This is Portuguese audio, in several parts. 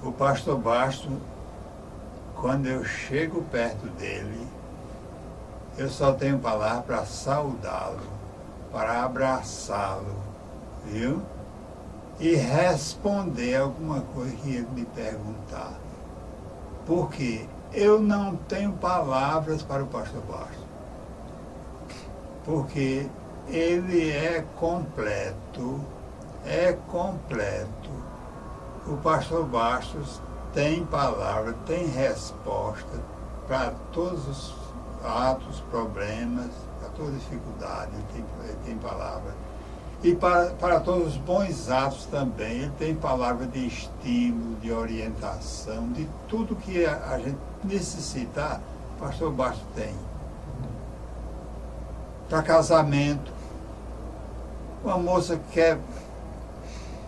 O pastor Bastos, quando eu chego perto dele, eu só tenho palavra para saudá-lo, para abraçá-lo, viu? E responder alguma coisa que ele me perguntar. Porque eu não tenho palavras para o pastor Bastos. Porque ele é completo, é completo. O pastor Bastos tem palavra, tem resposta para todos os atos, problemas, para toda dificuldade, ele tem palavra. E para todos os bons atos também, ele tem palavra de estímulo, de orientação, de tudo que a gente necessitar, o pastor Bastos tem. Para casamento, uma moça que quer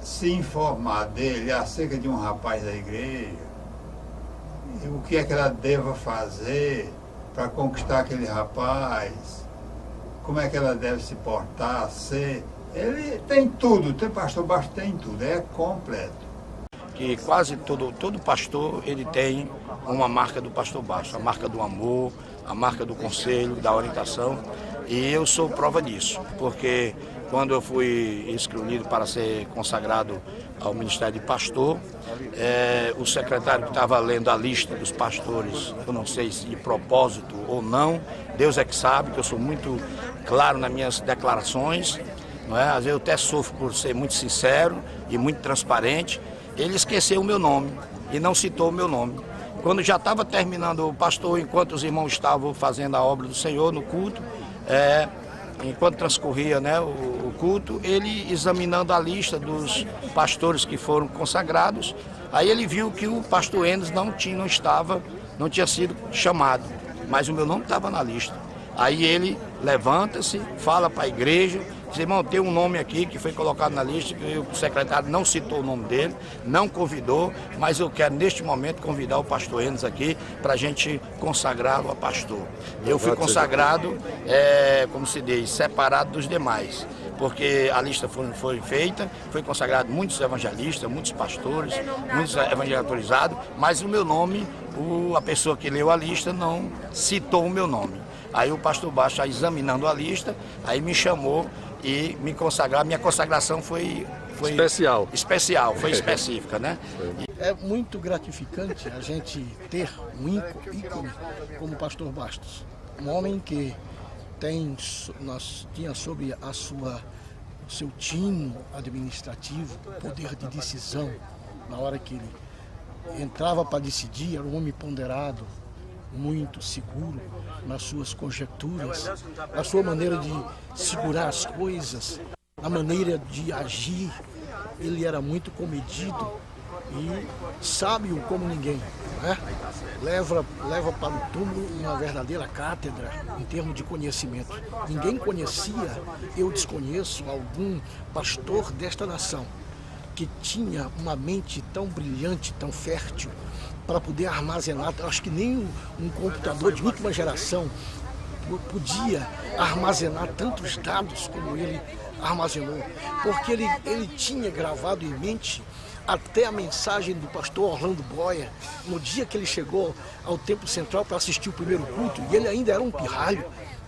se informar dele acerca de um rapaz da igreja, o que é que ela deva fazer para conquistar aquele rapaz, como é que ela deve se portar, ser. Ele tem tudo, o pastor Bastos tem tudo, é completo. Que quase todo pastor ele tem uma marca do pastor Bastos, a marca do amor, a marca do conselho, da orientação, e eu sou prova disso, porque quando eu fui escolhido para ser consagrado ao ministério de pastor, o secretário que estava lendo a lista dos pastores, eu não sei se de propósito ou não, Deus é que sabe, que eu sou muito claro nas minhas declarações, não é? Às vezes eu até sofro por ser muito sincero e muito transparente. Ele esqueceu o meu nome e não citou o meu nome. Quando já estava terminando o pastor, enquanto os irmãos estavam fazendo a obra do Senhor no culto, enquanto transcorria, né, o culto, ele examinando a lista dos pastores que foram consagrados, aí ele viu que o pastor Enes não tinha sido chamado, mas o meu nome estava na lista. Aí ele levanta-se, fala para a igreja, diz: irmão, tem um nome aqui que foi colocado na lista, que o secretário não citou o nome dele, não convidou, mas eu quero neste momento convidar o pastor Enes aqui para a gente consagrá-lo a pastor. Eu fui consagrado, como se diz, separado dos demais, porque a lista foi feita, foi consagrado muitos evangelistas, muitos pastores, muitos evangelizados, mas o meu nome, a pessoa que leu a lista não citou o meu nome. Aí o pastor Bastos, examinando a lista, aí me chamou e me consagrar. Minha consagração foi especial, foi específica, né? É muito gratificante a gente ter um ícone como o pastor Bastos. Um homem que tinha sob seu tino administrativo poder de decisão. Na hora que ele entrava para decidir, era um homem ponderado, muito seguro nas suas conjecturas, na sua maneira de segurar as coisas, na maneira de agir. Ele era muito comedido e sábio como ninguém, né? Leva para o túmulo uma verdadeira cátedra em termos de conhecimento. Ninguém conhecia, eu desconheço, algum pastor desta nação que tinha uma mente tão brilhante, tão fértil, para poder armazenar. Acho que nem um computador de última geração podia armazenar tantos dados como ele armazenou, porque ele tinha gravado em mente até a mensagem do pastor Orlando Boyer, no dia que ele chegou ao Templo Central para assistir o primeiro culto, e ele ainda era um pirralho,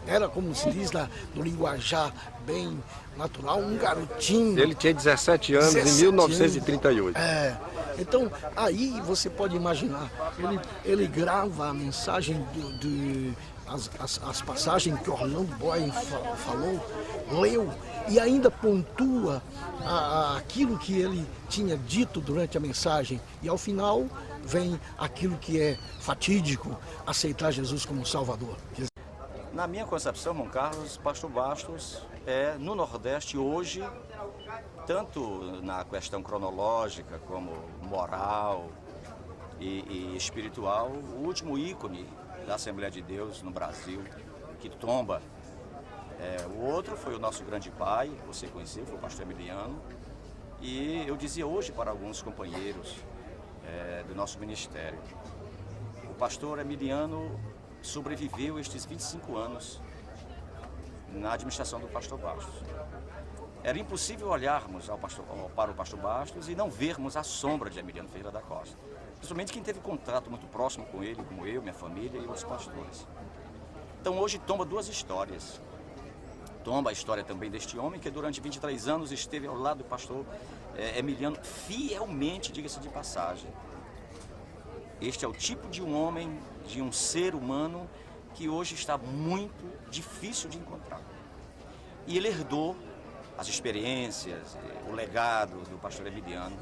era, como se diz no linguajar bem natural, um garotinho. Ele tinha 17 anos em 1938. Então, aí você pode imaginar, ele grava a mensagem, as passagens que Orlando Boyer falou, leu, e ainda pontua aquilo que ele tinha dito durante a mensagem. E ao final vem aquilo que é fatídico, aceitar Jesus como Salvador. Na minha concepção, João Carlos, pastor Bastos no Nordeste hoje, tanto na questão cronológica como moral e espiritual, o último ícone da Assembleia de Deus no Brasil, que tomba. O outro foi o nosso grande pai, você conheceu, foi o pastor Emiliano. E eu dizia hoje para alguns companheiros do nosso ministério, o pastor Emiliano sobreviveu estes 25 anos na administração do pastor Bastos. Era impossível olharmos para o pastor Bastos e não vermos a sombra de Emiliano Ferreira da Costa. Principalmente quem teve contato muito próximo com ele, como eu, minha família e outros pastores. Então hoje tomba duas histórias. Tomba a história também deste homem que durante 23 anos esteve ao lado do pastor Emiliano, fielmente, diga-se de passagem. Este é o tipo de um homem, de um ser humano que hoje está muito difícil de encontrar. E ele herdou as experiências, o legado do pastor Emiliano.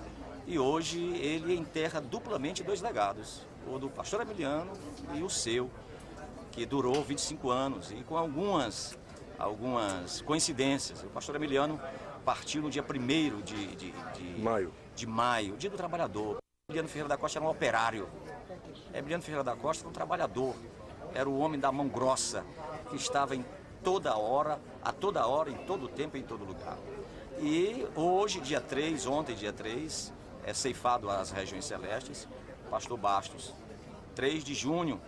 E hoje ele enterra duplamente dois legados, o do pastor Emiliano e o seu, que durou 25 anos e com algumas coincidências. O pastor Emiliano partiu no dia 1º de maio, dia do trabalhador. Emiliano Ferreira da Costa era um operário. Emiliano Ferreira da Costa era um trabalhador. Era o homem da mão grossa, que estava em toda hora, a toda hora, em todo tempo, em todo lugar. E hoje, ontem, dia 3, é ceifado às regiões celestes, pastor Bastos. 3 de junho,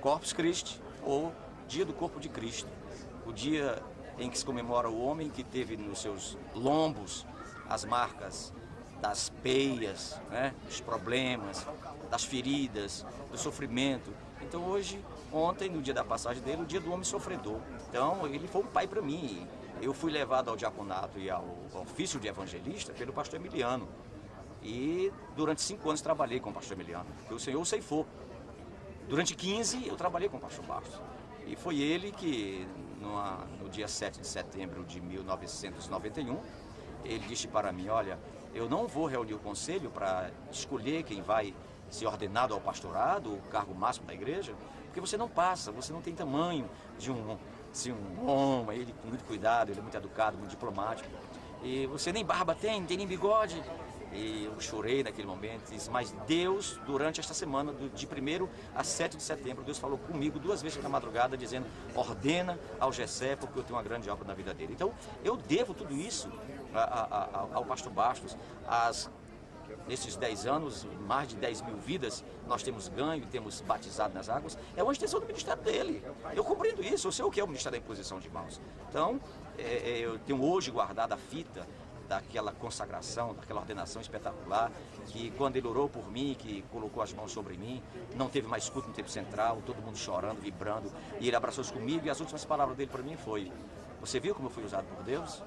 Corpus Christi, ou Dia do Corpo de Cristo. O dia em que se comemora o homem que teve nos seus lombos as marcas das peias, né, dos problemas, das feridas, do sofrimento. Então ontem, no dia da passagem dele, o dia do homem sofredor. Então ele foi um pai para mim. Eu fui levado ao diaconato e ao ofício de evangelista pelo pastor Emiliano. E durante 5 anos trabalhei com o pastor Emiliano, porque o Senhor o ceifou. Durante 15 eu trabalhei com o pastor Bastos. E foi ele que, no dia 7 de setembro de 1991, ele disse para mim: olha, eu não vou reunir o conselho para escolher quem vai ser ordenado ao pastorado, o cargo máximo da igreja, porque você não passa, você não tem tamanho de um homem, ele com muito cuidado, ele é muito educado, muito diplomático. E você nem barba tem nem bigode. E eu chorei naquele momento, mas Deus, durante esta semana, de 1º a 7 de setembro, Deus falou comigo 2 vezes na madrugada, dizendo: ordena ao Gessé, porque eu tenho uma grande obra na vida dele. Então, eu devo tudo isso ao pastor Bastos. Nesses 10 anos, mais de 10 mil vidas nós temos ganho, temos batizado nas águas. É uma extensão do ministério dele. Eu compreendo isso, eu sei o que é o ministério da imposição de mãos. Então, eu tenho hoje guardado a fita daquela consagração, daquela ordenação espetacular, que quando ele orou por mim, que colocou as mãos sobre mim, não teve mais culto no tempo central, todo mundo chorando, vibrando, e ele abraçou-se comigo, e as últimas palavras dele para mim foi: você viu como eu fui usado por Deus?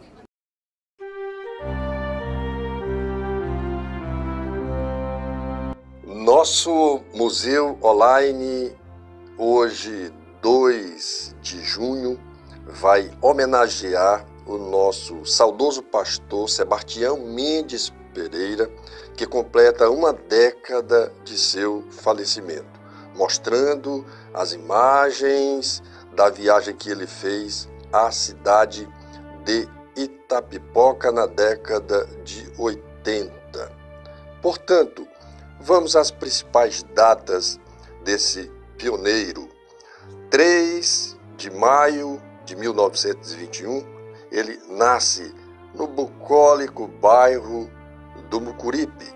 Nosso museu online, hoje 2 de junho, vai homenagear o nosso saudoso pastor Sebastião Mendes Pereira, que completa 1 década de seu falecimento, mostrando as imagens da viagem que ele fez à cidade de Itapipoca na década de 80. Portanto, vamos às principais datas desse pioneiro. 3 de maio de 1921, ele nasce no bucólico bairro do Mucuripe.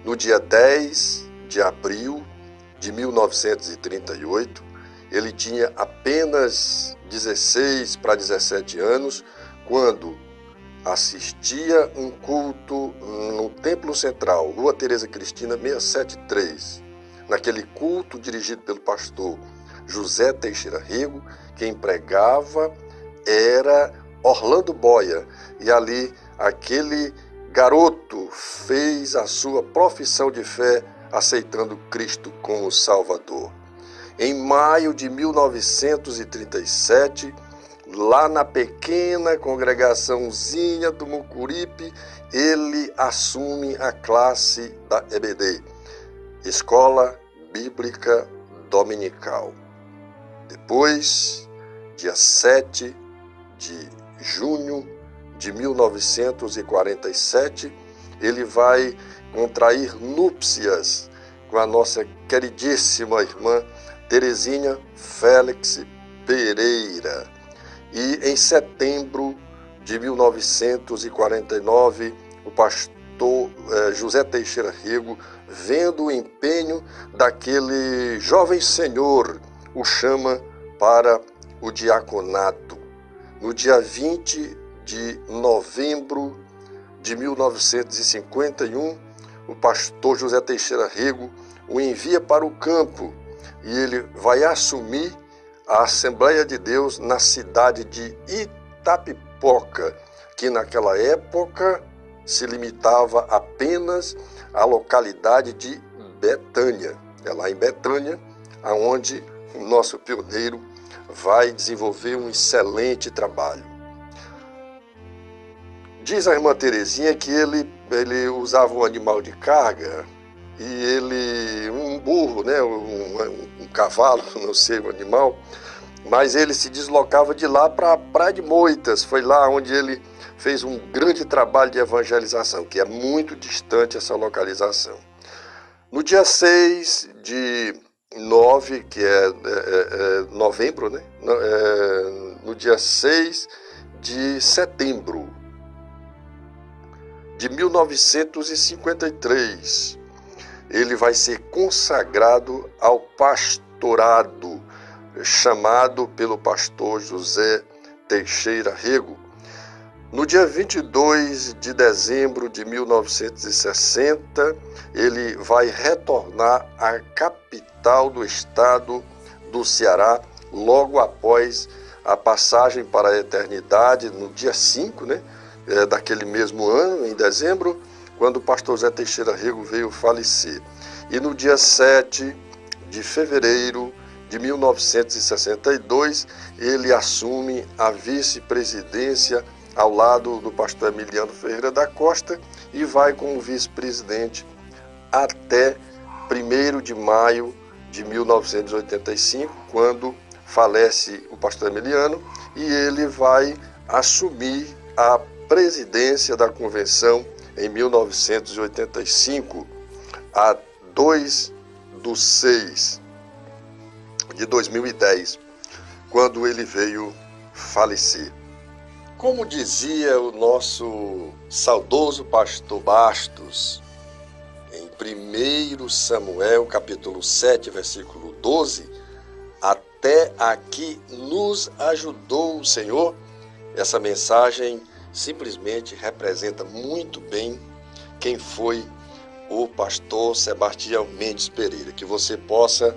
No dia 10 de abril de 1938, ele tinha apenas 16 para 17 anos, quando assistia um culto no Templo Central, Rua Tereza Cristina 673. Naquele culto dirigido pelo pastor José Teixeira Rego, quem pregava era Orlando Boia, e ali aquele garoto fez a sua profissão de fé, aceitando Cristo como Salvador. Em maio de 1937, lá na pequena congregaçãozinha do Mucuripe, ele assume a classe da EBD, Escola Bíblica Dominical. Depois, dia 7 de junho de 1947, ele vai contrair núpcias com a nossa queridíssima irmã Terezinha Félix Pereira. E em setembro de 1949, o pastor José Teixeira Rego, vendo o empenho daquele jovem senhor, o chama para o diaconato. No dia 20 de novembro de 1951, o pastor José Teixeira Rego o envia para o campo e ele vai assumir a Assembleia de Deus na cidade de Itapipoca, que naquela época se limitava apenas à localidade de Betânia. É lá em Betânia aonde o nosso pioneiro vai desenvolver um excelente trabalho. Diz a irmã Terezinha que ele usava um animal de carga e um burro, né, um cavalo, não sei o animal, mas ele se deslocava de lá para a Praia de Moitas. Foi lá onde ele fez um grande trabalho de evangelização, que é muito distante essa localização. No dia 6 de 9, que é novembro, né? No dia 6 de setembro de 1953, ele vai ser consagrado ao pastorado, chamado pelo pastor José Teixeira Rego. No dia 22 de dezembro de 1960, ele vai retornar à capital do estado do Ceará, logo após a passagem para a eternidade, no dia 5, né, daquele mesmo ano, em dezembro, quando o pastor José Teixeira Rego veio falecer. E no dia 7 de fevereiro de 1962, ele assume a vice-presidência ao lado do pastor Emiliano Ferreira da Costa e vai como vice-presidente até 1º de maio de 1985, quando falece o pastor Emiliano, e ele vai assumir a presidência da convenção em 1985, a 2/6 de 2010, quando ele veio falecer. Como dizia o nosso saudoso pastor Bastos, em 1 Samuel, capítulo 7, versículo 12, até aqui nos ajudou o Senhor. Essa mensagem simplesmente representa muito bem quem foi o pastor Sebastião Mendes Pereira. Que você possa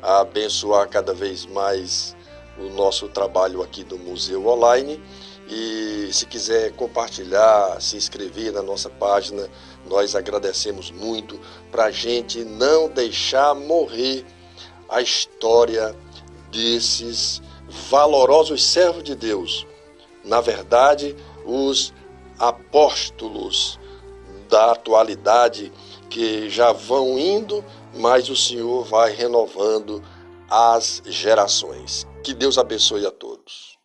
abençoar cada vez mais o nosso trabalho aqui do Museu Online. E se quiser compartilhar, se inscrever na nossa página, nós agradecemos muito, para a gente não deixar morrer a história desses valorosos servos de Deus. Na verdade, os apóstolos da atualidade que já vão indo, mas o Senhor vai renovando as gerações. Que Deus abençoe a todos.